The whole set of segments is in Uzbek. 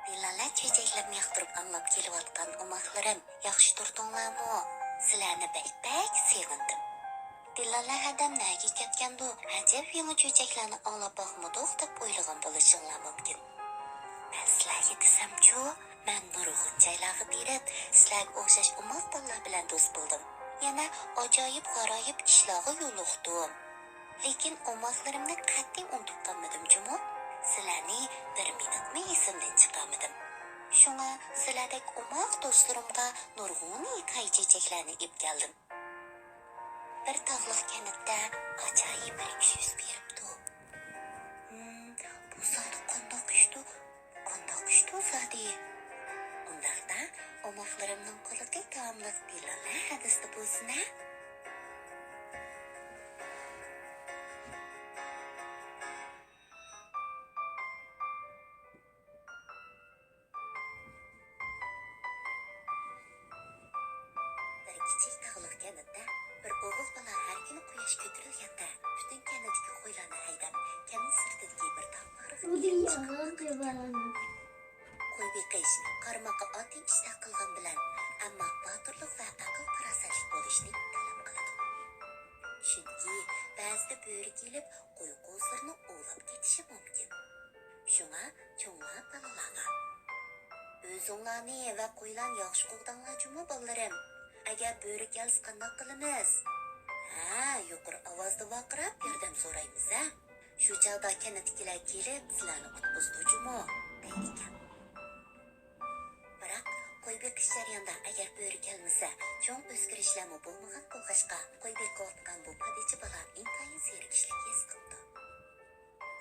Dilanlar çöçeklerni yoqtirib anglab kelayotgan umoqlarim, yaxshi turdinglarmi? Sizlarni bak sevindim. Dilanlar hadam naga ketgandu, ajab yangi çöçeklarni anglab boqmadik deb o'ylagan bo'lishinglar mumkin. Men sizlarga desam-chu, men nurg'un joylarga berib, sizlarga o'xshash umoq bolalar bilan do'st bo'ldim. Yana ajoyib g'aroyib ishlarga yo'liqdim. Lekin umoqlarimni qat'iy unutib qolmadim-chumo. Sizlarni bir minutmi esimdan chiqarmadim. Shunga sizlardek umoq do'stlarimga nurg'un hikoya chechaklarni ib keldim. Bir tog'liq kanatda ajoyib bir ish yuz beribdi. Bu zodi qandoq ishdi zodi? Undaqda umoqlarimning qo'liga taomliq dilanlar hadisda bo'lsin-a? Kichik tog'liq kanatda bir o'g'il bola har kuni quyosh ko'tarilganda butun kanatga qo'ylarni haydab, kanat sirtidagi bir tog'bag'irga qo'y beqish, qarmoqqa oting ishta qilgan bilan, ammo botirlik va aql farosatli bo'lishni talab qiladi. Chunki ba'zida bo'ri kelib qo'y qo'zlarini o'g'lab ketishi mumkin. Shunga cho'nglar bolalarga o'zinglarni va qo'ylarni yaxshi qo'g'danglar-jumi bolalarim. Agar bo'ri kelsa qanday qilamiz? Yuqori ovozda vaqirab yordam so'raymiz-a? Shu chog'da kanatkilar kelib, sizlarni qutqizdi-jumi, deydi ekan. Biroq qo'y beqish jarayonida agar bo'ri kelmasa, cho'ng o'zgarishlarmi bo'lmagan bo'lg'achqa, qo'y beqayotgan bu padichi bola intayin zerikishlik his qildi.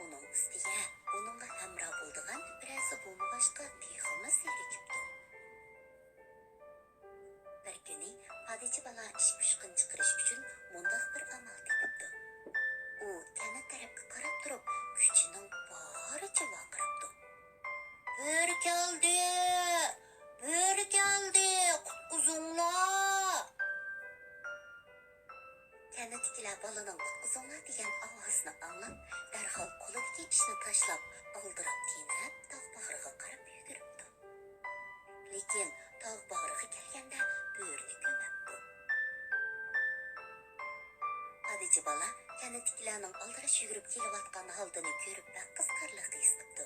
Uning ustiga uningga hamroh bo'ldigan birasi bo'lmag'achqa texmi zerikibdi. Bir kuni padichi bola ish pushqin chiqarish uchun mundaq bir amal tepibdi. U kanat tarafga qarab turib, kuchining boricha vaqiribdi. Bo'ri keldi! Bo'ri keldi! Qutqizinglar! Kanatkilar bolaning qutqizinglar degan ovozni anglab, darhol qo'lidagi ishni tashlab, oldirab tinib, tog' bag'riga qarab yuguribdi. Lekin tog' bag'riga kelganda bo'rini ko'mabdi. Padichi bola kanatkilarning oldirib yugurib kelayotgan holdini ko'rib, qiziqarli his qildi.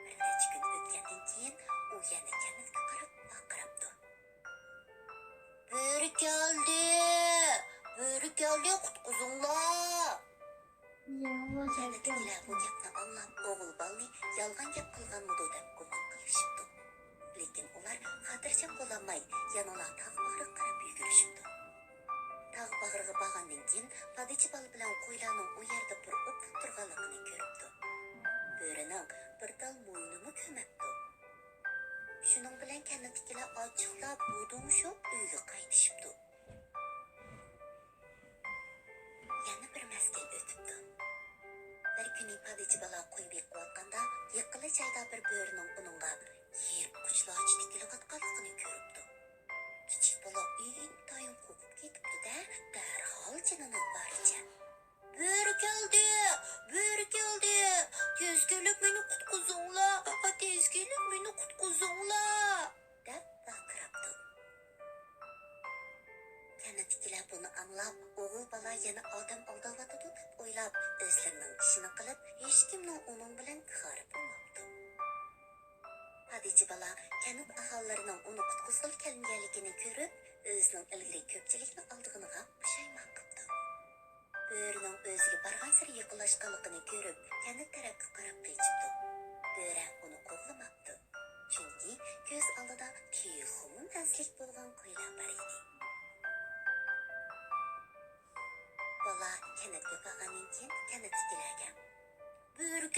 Bir necha kun o'tgandan keyin u yana kanatga qarab baqiribdi. Bo'ri keldi! Bo'ri keldi, qutqizinglar! Kanatkilar bu gapni anglab, o'g'il bolani yolg'on gap qilganmidi deb gumon qilishibdi. Lekin ular xotirjam bo'lolmay, yana tog' bag'riga qarab yugurishibdi. Tog' bag'riga borgandan keyin padichi bola bilan qo'ylarning u yerda bir o'tlab turganligini ko'ribdi. Bo'rining bir tal mo'ynini ko'mabdi. Shuning bilan kanatkilar ochiqlab budumshib uyga qaytishibdi. Yana bir mazgil o'tibdi. Bir kuni padichi bola qo'y beqayotganda yiqili joyda bir bo'rining uningga yer quchlochi tikilayotganligini ko'ribdi. Kichik bola intayin qo'rqib ketibdi-da, darhol jinining boricha bo'ri keldi! Bo'ri keldi! Tez kelib meni qutqizinglar! Tez kelib meni qutqizinglar! deb baqiribdi. Kanatkilar buni anglab, o'g'il bola yana odam aldavatadi deb o'ylab, o'zlarining ishini qilib, hech kimning uning bilan xarid bo'lmabdi. Padichi bola kanat aholilarining uni qutqizg'il kelmaganligini ko'rib, o'zining ilgari ko'pchilikni oldig'iniga pushaymon qildi. Bo'rining o'ziga borgan sari yaqinlashganligini ko'rib, kanat tarafga qarab qochibdi. Bo'ri uni qo'g'lamabdi. Chunki ko'z oldida texmi nazlik bo'lgan qo'ylar bor edi. Bola kanatga borgandan keyin kanatkilarga bo'ri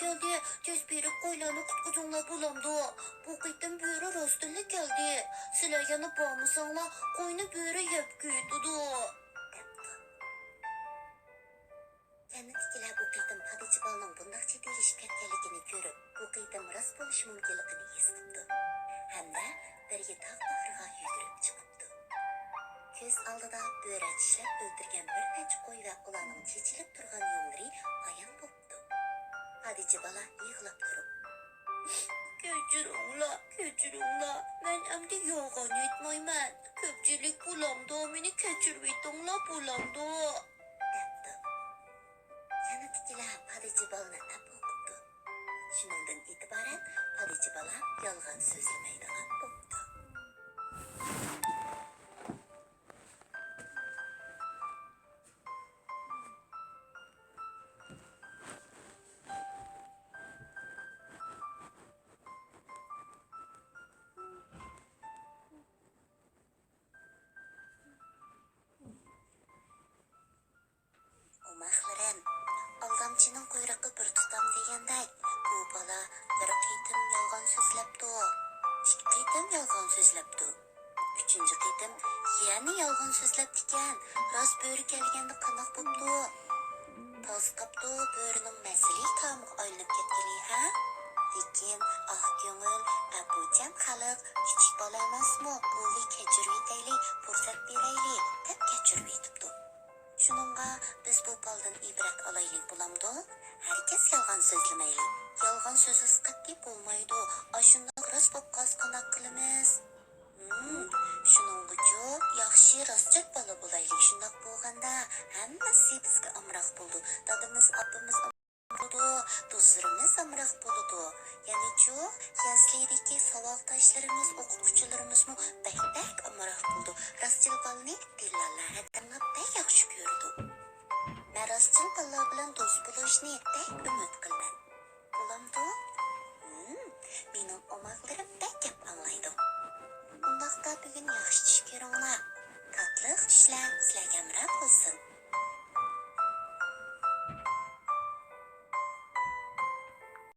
keldi, tez berib qo'ylarni qutqizinglar bo'lamdi. Bu qitim bo'ri rostilla keldi. Sizlar yana bormasanglar, qo'yni bo'ri yeb ko'ydi. Kanatkilar bu qitim padichi bolaning bundoq chetlashib ketganligini ko'rib, bu qitim rost bo'lishi mumkinligini his qildi. Hamda birga tog' bag'riga yugurib chiqibdi. Көз алдыда бөрә тişlәп öldürгән bir нәчә қой ва уларның чечилеп торган юллары аян бопты. Хадича бала йыгылып торып: "Kechiringlar. Men endi yolg'on aytmayman. Ko'pchilik bulamda meni kechirib etinglar bulamda." debdi. Yana tikilib Hadicha balani o'qibdi. Shundan e'tiboran Hadicha bala yolg'on so'zlamaydigan bo'ldi. Omaxlarim, aldamchining quyruqi bir tutam degandek, bu bola bir qitim yolg'on so'zlabdi, ikki qitim yolg'on so'zlabdi, uchinchi qitim yana yolg'on so'zlabdi ekan. Rost bo'ri kelganda qandoq bo'pti? Toz qapti bo'rining masili tomiga aylanib ketgani ha? Lekin ah ko'ngil, abuchan xalq kichik bola emasmi? Bo'ldi kechirib yetaylik, fursat beraylik deb kechirib yetibdi. Shuningga biz bu baldan ibrat olaylik bulamdi. Herkes yolg'on so'zlamaylik. Yolg'on so'zsiz qat'iy bo'lmaydi. Ashundoq rost bo'lib qolsa qandoq qilamiz? Shuningga yaxshi rostchil bola bo'laylik. Shundoq bo'lganda hammasi bizga amroq bo'ldi. Dadamiz, opamiz bo'ldi, do'stlarimiz amroq bo'ldi. Ya'ni-chu, yazlidagi savoddoshlarimiz, o'quvchilarimizmi bak amroq bo'ldi. Rostchil bolani dillarlar hadamga bak yaxshi ko'rdi. Men rostchil bolalar bilan do'st bo'lishni bak umid qilaman. Bo'lamdi? Mening omoqlarim bak gap anglaydi. Undaqda bugun yaxshi tush ko'ringlar. Tatlıq tushlar sizlarga amroq bo'lsin.